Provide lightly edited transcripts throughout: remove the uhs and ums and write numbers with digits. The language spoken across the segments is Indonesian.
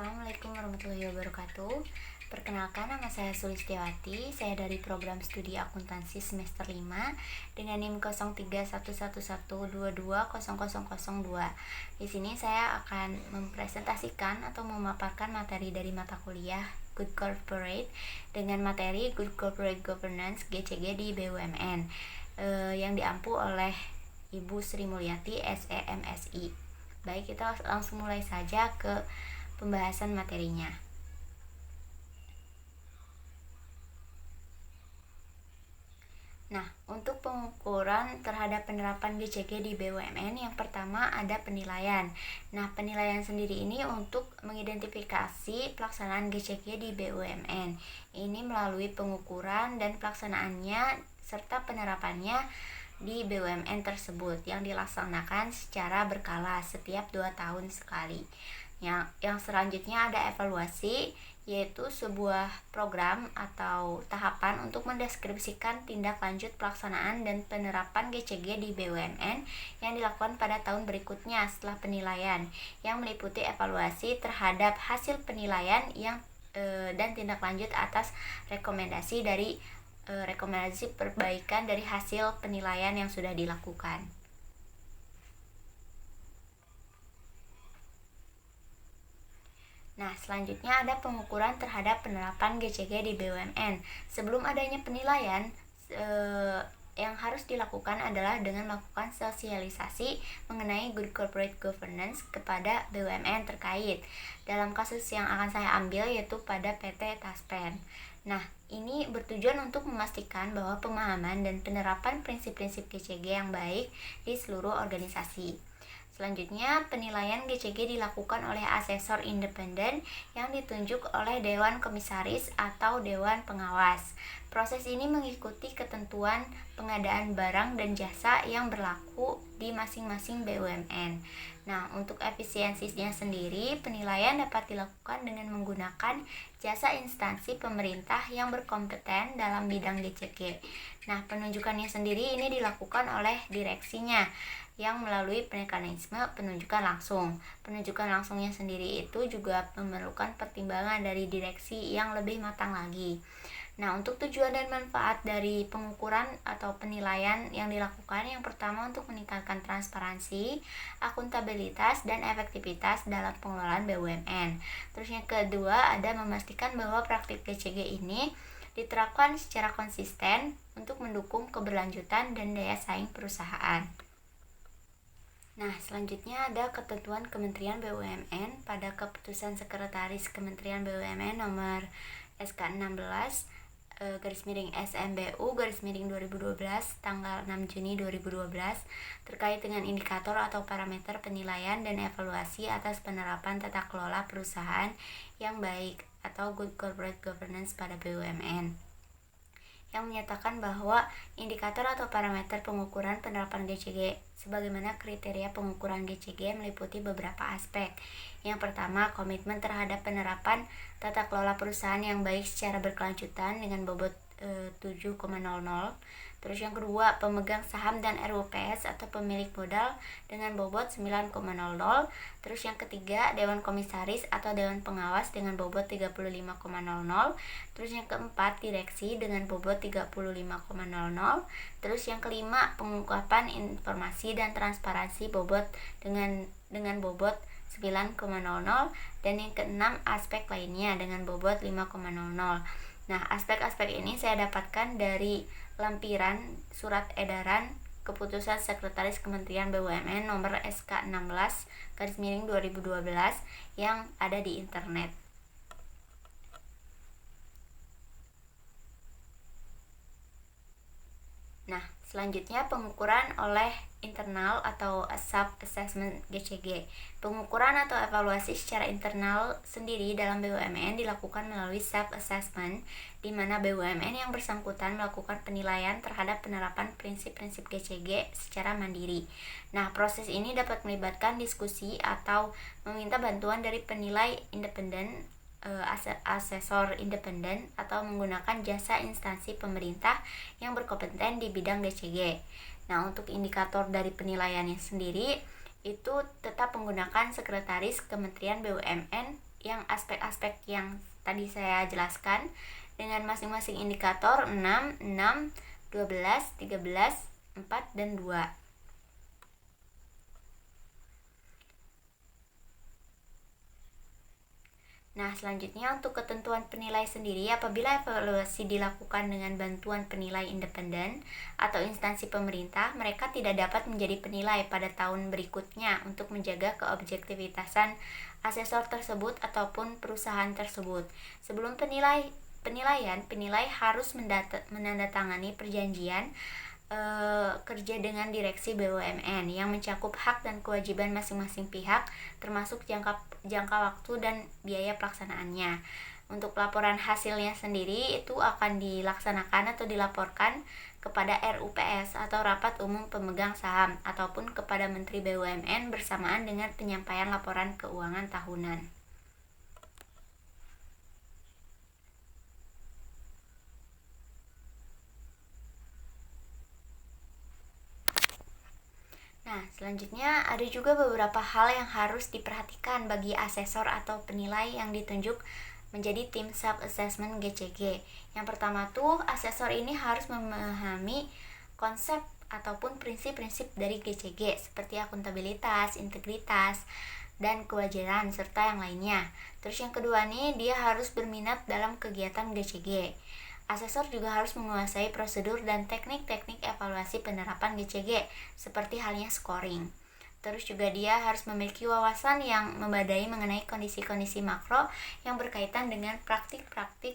Assalamualaikum warahmatullahi wabarakatuh. Perkenalkan, nama saya Sulistiawati. Saya dari program studi akuntansi semester 5 dengan NIM 031112200002. Di sini saya akan mempresentasikan atau memaparkan materi dari mata kuliah Good Corporate dengan materi Good Corporate Governance GCG di BUMN yang diampu oleh Ibu Sri Mulyati SEMSI. Baik, kita langsung mulai saja ke pembahasan materinya. Nah, untuk pengukuran terhadap penerapan GCG di BUMN, yang pertama ada penilaian. Nah, penilaian sendiri ini untuk mengidentifikasi pelaksanaan GCG di BUMN. Ini melalui pengukuran dan pelaksanaannya serta penerapannya di BUMN tersebut yang dilaksanakan secara berkala setiap 2 tahun sekali. Yang selanjutnya ada evaluasi, yaitu sebuah program atau tahapan untuk mendeskripsikan tindak lanjut pelaksanaan dan penerapan GCG di BUMN yang dilakukan pada tahun berikutnya setelah penilaian, yang meliputi evaluasi terhadap hasil penilaian dan tindak lanjut atas rekomendasi perbaikan dari hasil penilaian yang sudah dilakukan. Nah, selanjutnya ada pengukuran terhadap penerapan GCG di BUMN. Sebelum adanya penilaian, yang harus dilakukan adalah dengan melakukan sosialisasi mengenai Good Corporate Governance kepada BUMN terkait. Dalam kasus yang akan saya ambil yaitu pada PT Taspen. Nah, ini bertujuan untuk memastikan bahwa pemahaman dan penerapan prinsip-prinsip GCG yang baik di seluruh organisasi. Selanjutnya, penilaian GCG dilakukan oleh asesor independen yang ditunjuk oleh Dewan Komisaris atau Dewan Pengawas. Proses ini mengikuti ketentuan pengadaan barang dan jasa yang berlaku di masing-masing BUMN. Nah, untuk efisiensinya sendiri, penilaian dapat dilakukan dengan menggunakan jasa instansi pemerintah yang berkompeten dalam bidang GCG. Nah, penunjukannya sendiri ini dilakukan oleh direksinya yang melalui mekanisme penunjukan langsung. Penunjukan langsungnya sendiri itu juga memerlukan pertimbangan dari direksi yang lebih matang lagi. Nah, untuk tujuan dan manfaat dari pengukuran atau penilaian yang dilakukan, yang pertama untuk meningkatkan transparansi, akuntabilitas, dan efektivitas dalam pengelolaan BUMN. Terus yang kedua ada memastikan bahwa praktik GCG ini diterapkan secara konsisten untuk mendukung keberlanjutan dan daya saing perusahaan. Nah, selanjutnya ada ketentuan Kementerian BUMN pada Keputusan Sekretaris Kementerian BUMN nomor SK16 SMBU 2012 tanggal 6 Juni 2012 terkait dengan indikator atau parameter penilaian dan evaluasi atas penerapan tata kelola perusahaan yang baik atau Good Corporate Governance pada BUMN, yang menyatakan bahwa indikator atau parameter pengukuran penerapan GCG sebagaimana kriteria pengukuran GCG meliputi beberapa aspek. Yang pertama, komitmen terhadap penerapan tata kelola perusahaan yang baik secara berkelanjutan dengan bobot 7,00. Terus yang kedua, pemegang saham dan RUPS atau pemilik modal dengan bobot 9,00. Terus yang ketiga, Dewan Komisaris atau Dewan Pengawas dengan bobot 35,00. Terus yang keempat, direksi dengan bobot 35,00. Terus yang kelima, pengungkapan informasi dan transparansi bobot dengan bobot 9,00. Dan yang keenam, aspek lainnya dengan bobot 5,00. Nah, aspek-aspek ini saya dapatkan dari lampiran surat edaran Keputusan Sekretaris Kementerian BUMN nomor SK16/2012 yang ada di internet. Nah, selanjutnya pengukuran oleh internal atau sub-assessment GCG. Pengukuran atau evaluasi secara internal sendiri dalam BUMN dilakukan melalui sub-assessment, di mana BUMN yang bersangkutan melakukan penilaian terhadap penerapan prinsip-prinsip GCG secara mandiri. Nah, proses ini dapat melibatkan diskusi atau meminta bantuan dari penilai independen, asesor independen, atau menggunakan jasa instansi pemerintah yang berkompeten di bidang GCG. Nah, untuk indikator dari penilaiannya sendiri itu tetap menggunakan Sekretaris Kementerian BUMN yang aspek-aspek yang tadi saya jelaskan dengan masing-masing indikator 6, 6, 12, 13, 4, dan 2. Nah, selanjutnya untuk ketentuan penilai sendiri, apabila evaluasi dilakukan dengan bantuan penilai independen atau instansi pemerintah, mereka tidak dapat menjadi penilai pada tahun berikutnya untuk menjaga keobjektivitasan asesor tersebut ataupun perusahaan tersebut. Sebelum penilai harus menandatangani perjanjian kerja dengan direksi BUMN yang mencakup hak dan kewajiban masing-masing pihak, termasuk jangka waktu dan biaya pelaksanaannya. Untuk laporan hasilnya sendiri itu akan dilaksanakan atau dilaporkan kepada RUPS atau Rapat Umum Pemegang Saham ataupun kepada Menteri BUMN bersamaan dengan penyampaian laporan keuangan tahunan. Nah, selanjutnya ada juga beberapa hal yang harus diperhatikan bagi asesor atau penilai yang ditunjuk menjadi tim sub-assessment GCG. Yang pertama tuh, asesor ini harus memahami konsep ataupun prinsip-prinsip dari GCG seperti akuntabilitas, integritas, dan kewajaran serta yang lainnya. Terus yang kedua nih, dia harus berminat dalam kegiatan GCG. Asesor juga harus menguasai prosedur dan teknik-teknik evaluasi penerapan GCG, seperti halnya scoring. Terus juga dia harus memiliki wawasan yang memadai mengenai kondisi-kondisi makro yang berkaitan dengan praktik-praktik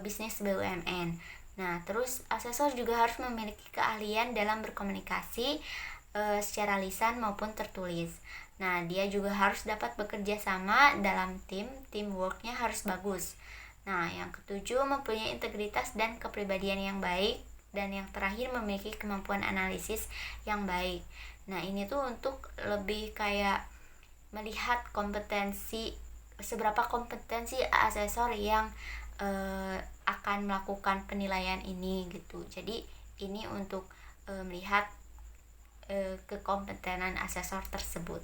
bisnis BUMN. Nah, terus asesor juga harus memiliki keahlian dalam berkomunikasi secara lisan maupun tertulis. Nah, dia juga harus dapat bekerja sama dalam teamworknya harus bagus. Nah, yang ketujuh, mempunyai integritas dan kepribadian yang baik. Dan yang terakhir, memiliki kemampuan analisis yang baik. Nah, ini tuh untuk lebih kayak melihat seberapa kompetensi asesor yang akan melakukan penilaian ini gitu. Jadi, ini untuk melihat kekompetenan asesor tersebut.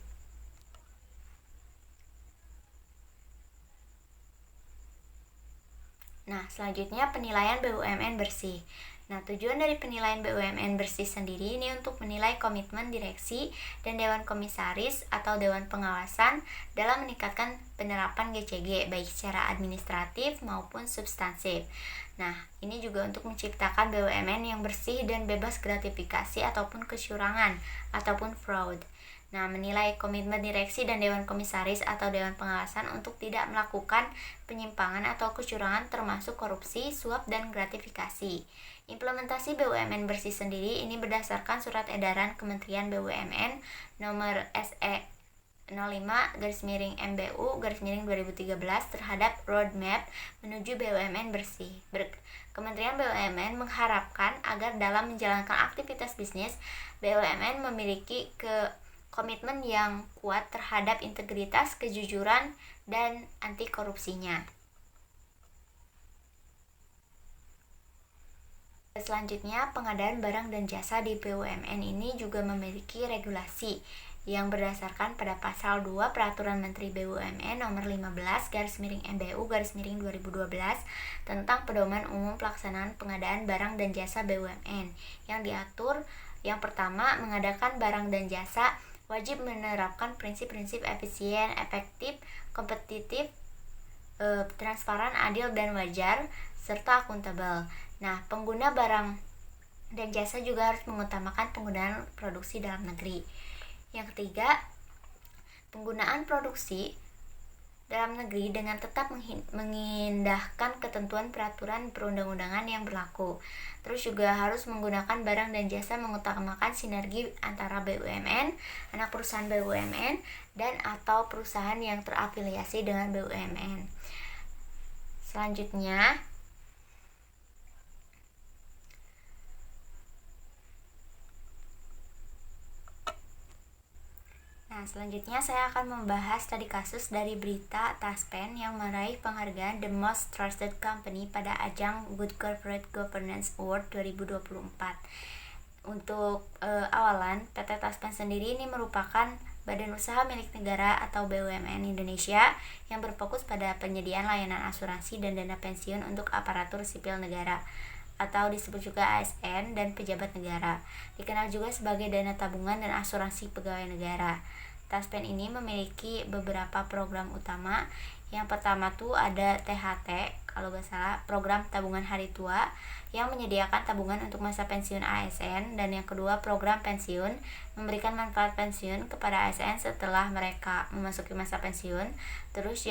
Nah, selanjutnya penilaian BUMN bersih. Nah, tujuan dari penilaian BUMN bersih sendiri ini untuk menilai komitmen direksi dan dewan komisaris atau dewan pengawasan dalam meningkatkan penerapan GCG baik secara administratif maupun substansif. Nah, ini juga untuk menciptakan BUMN yang bersih dan bebas gratifikasi ataupun kecurangan ataupun fraud. Nah, menilai komitmen direksi dan dewan komisaris atau dewan pengawasan untuk tidak melakukan penyimpangan atau kecurangan termasuk korupsi, suap, dan gratifikasi. Implementasi BUMN bersih sendiri ini berdasarkan surat edaran Kementerian BUMN nomor SE 05-MBU-2013 terhadap roadmap menuju BUMN bersih. Kementerian BUMN mengharapkan agar dalam menjalankan aktivitas bisnis, BUMN memiliki komitmen yang kuat terhadap integritas, kejujuran, dan anti korupsinya. Selanjutnya, pengadaan barang dan jasa di BUMN ini juga memiliki regulasi yang berdasarkan pada pasal 2 Peraturan Menteri BUMN nomor 15/MBU/2012 tentang pedoman umum pelaksanaan pengadaan barang dan jasa BUMN yang diatur yang pertama, mengadakan barang dan jasa wajib menerapkan prinsip-prinsip efisien, efektif, kompetitif, transparan, adil, dan wajar, serta akuntabel. Nah, pengguna barang dan jasa juga harus mengutamakan penggunaan produksi dalam negeri. Yang ketiga, penggunaan produksi dalam negeri dengan tetap mengindahkan ketentuan peraturan perundang-undangan yang berlaku. Terus juga harus menggunakan barang dan jasa mengutamakan sinergi antara BUMN, anak perusahaan BUMN, dan atau perusahaan yang terafiliasi dengan BUMN. Selanjutnya, saya akan membahas tadi kasus dari berita Taspen yang meraih penghargaan The Most Trusted Company pada ajang Good Corporate Governance Award 2024. Untuk awalan, PT Taspen sendiri ini merupakan badan usaha milik negara atau BUMN Indonesia yang berfokus pada penyediaan layanan asuransi dan dana pensiun untuk aparatur sipil negara atau disebut juga ASN dan pejabat negara. Dikenal juga sebagai dana tabungan dan asuransi pegawai negara. Taspen ini memiliki beberapa program utama. Yang pertama tuh ada THT, kalau nggak salah, program tabungan hari tua yang menyediakan tabungan untuk masa pensiun ASN, dan yang kedua program pensiun, memberikan manfaat pensiun kepada ASN setelah mereka memasuki masa pensiun. Terus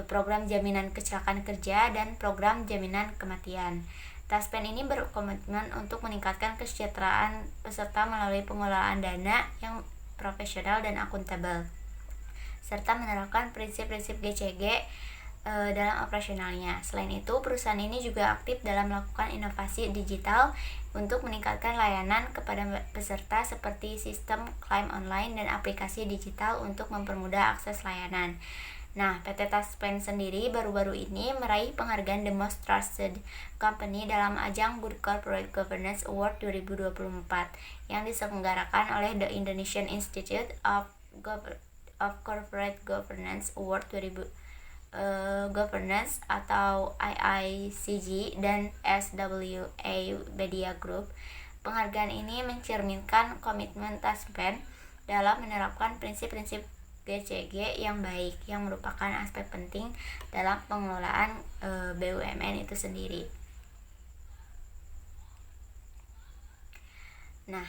program jaminan kecelakaan kerja dan program jaminan kematian. Taspen ini berkomitmen untuk meningkatkan kesejahteraan peserta melalui pengelolaan dana yang profesional dan akuntabel, serta menerapkan prinsip-prinsip GCG dalam operasionalnya. Selain itu, perusahaan ini juga aktif dalam melakukan inovasi digital untuk meningkatkan layanan kepada peserta seperti sistem klaim online dan aplikasi digital untuk mempermudah akses layanan. Nah, PT Taspen sendiri baru-baru ini meraih penghargaan The Most Trusted Company dalam ajang Good Corporate Governance Award 2024 yang diselenggarakan oleh The Indonesian Institute of Corporate Governance Award 2000 Governance atau IICG dan SWA Media Group. Penghargaan ini mencerminkan komitmen Taspen dalam menerapkan prinsip-prinsip GCG yang baik, yang merupakan aspek penting dalam pengelolaan BUMN itu sendiri. Nah,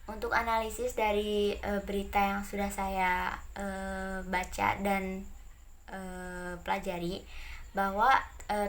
untuk analisis dari berita yang sudah saya baca dan pelajari, bahwa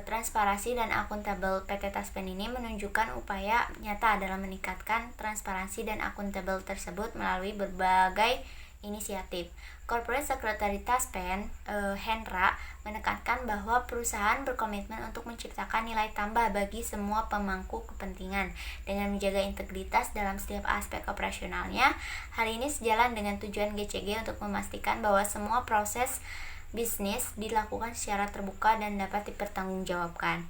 transparansi dan akuntabel PT Taspen ini menunjukkan upaya nyata dalam meningkatkan transparansi dan akuntabel tersebut melalui berbagai inisiatif. Corporate Secretary Taspen, Hendra, menekankan bahwa perusahaan berkomitmen untuk menciptakan nilai tambah bagi semua pemangku kepentingan dengan menjaga integritas dalam setiap aspek operasionalnya. Hal ini sejalan dengan tujuan GCG untuk memastikan bahwa semua proses bisnis dilakukan secara terbuka dan dapat dipertanggungjawabkan.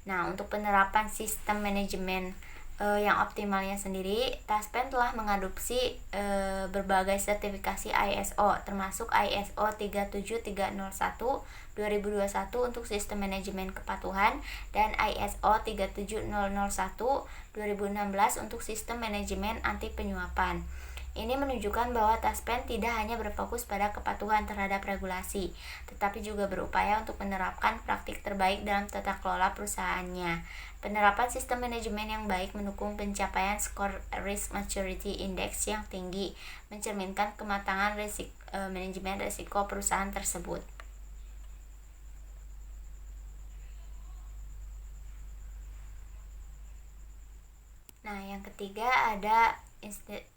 Nah, untuk penerapan sistem manajemen yang optimalnya sendiri, Taspen telah mengadopsi berbagai sertifikasi ISO, termasuk ISO 37301 2021 untuk sistem manajemen kepatuhan dan ISO 37001 2016 untuk sistem manajemen anti penyuapan. Ini menunjukkan bahwa Taspen tidak hanya berfokus pada kepatuhan terhadap regulasi, tetapi juga berupaya untuk menerapkan praktik terbaik dalam tata kelola perusahaannya. Penerapan sistem manajemen yang baik mendukung pencapaian skor Risk Maturity Index yang tinggi, mencerminkan kematangan manajemen risiko perusahaan tersebut. Nah, yang ketiga ada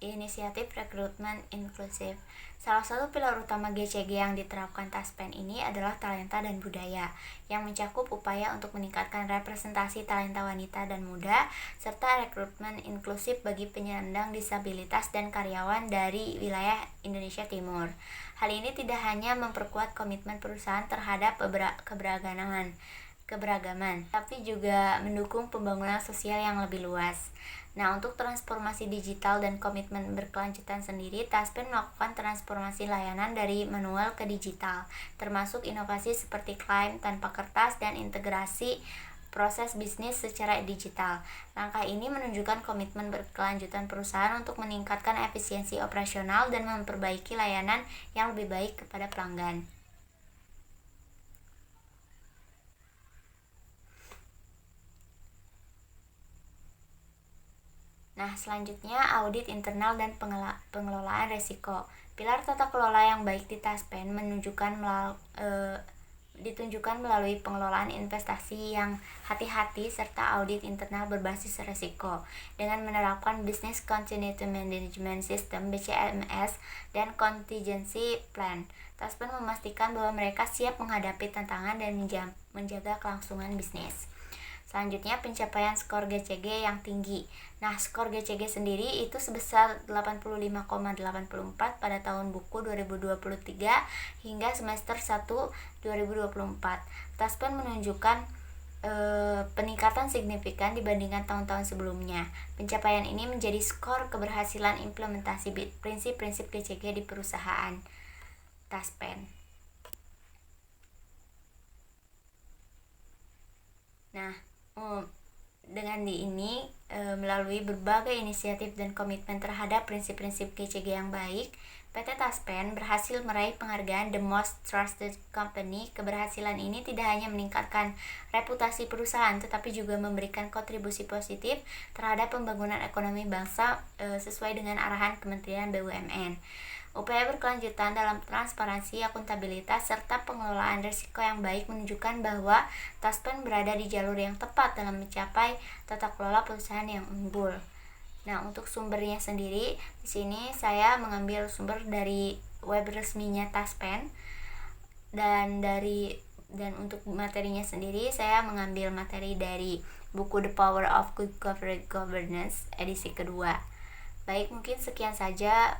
inisiatif rekrutmen inklusif. Salah satu pilar utama GCG yang diterapkan Taspen ini adalah talenta dan budaya, yang mencakup upaya untuk meningkatkan representasi talenta wanita dan muda, serta rekrutmen inklusif bagi penyandang disabilitas dan karyawan dari wilayah Indonesia Timur. Hal ini tidak hanya memperkuat komitmen perusahaan terhadap keberagaman, tapi juga mendukung pembangunan sosial yang lebih luas. Nah, untuk transformasi digital dan komitmen berkelanjutan sendiri, Taspen melakukan transformasi layanan dari manual ke digital, termasuk inovasi seperti klaim tanpa kertas dan integrasi proses bisnis secara digital. Langkah ini menunjukkan komitmen berkelanjutan perusahaan untuk meningkatkan efisiensi operasional dan memperbaiki layanan yang lebih baik kepada pelanggan. Nah, selanjutnya audit internal dan pengelolaan risiko. Pilar tata kelola yang baik di Taspen ditunjukkan melalui pengelolaan investasi yang hati-hati serta audit internal berbasis risiko dengan menerapkan Business Continuity Management System (BCMS) dan Contingency Plan. Taspen memastikan bahwa mereka siap menghadapi tantangan dan menjaga kelangsungan bisnis. Selanjutnya, pencapaian skor GCG yang tinggi. Nah, skor GCG sendiri itu sebesar 85,84 pada tahun buku 2023 hingga semester 1 2024. Taspen menunjukkan peningkatan signifikan dibandingkan tahun-tahun sebelumnya. Pencapaian ini menjadi skor keberhasilan implementasi prinsip-prinsip GCG di perusahaan Taspen. Nah, dengan melalui berbagai inisiatif dan komitmen terhadap prinsip-prinsip GCG yang baik, PT Taspen berhasil meraih penghargaan The Most Trusted Company. Keberhasilan ini tidak hanya meningkatkan reputasi perusahaan, tetapi juga memberikan kontribusi positif terhadap pembangunan ekonomi bangsa sesuai dengan arahan Kementerian BUMN. Upaya berkelanjutan dalam transparansi, akuntabilitas, serta pengelolaan risiko yang baik menunjukkan bahwa Taspen berada di jalur yang tepat dalam mencapai tata kelola perusahaan yang unggul. Nah, untuk sumbernya sendiri, di sini saya mengambil sumber dari web resminya Taspen, dan untuk materinya sendiri saya mengambil materi dari buku The Power of Good Corporate Governance edisi kedua. Baik, mungkin sekian saja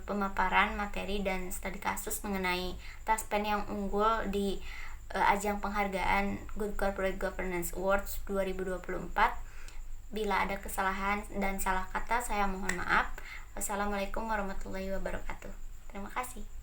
pemaparan materi dan studi kasus mengenai Taspen yang unggul di ajang penghargaan Good Corporate Governance Awards 2024. Bila ada kesalahan dan salah kata, saya mohon maaf. Wassalamualaikum warahmatullahi wabarakatuh. Terima kasih.